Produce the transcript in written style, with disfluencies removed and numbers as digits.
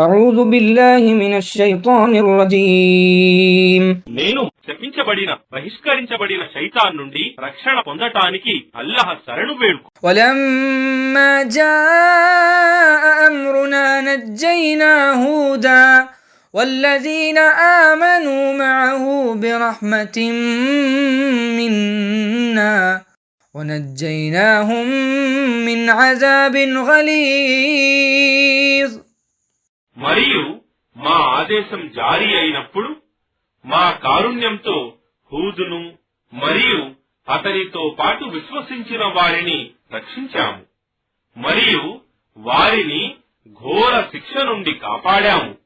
أعوذ بالله من الشيطان الرجيم నేను శపించబడిన బహిష్కరించబడిన శైతాన్ నుండి రక్షణ పొందటానికి అల్లాహ్ శరణు వేడుకు. ولما جاء أمرنا نجينا هودا والذين آمنوا معه برحمة منا ونجيناهم من عذاب غليظ. మరియు మా ఆదేశం జారీ అయినప్పుడు మా కారుణ్యంతో హూదును మరియు అతనితో పాటు విశ్వసించిన వారిని రక్షించాము మరియు వారిని ఘోర శిక్ష నుండి కాపాడాము.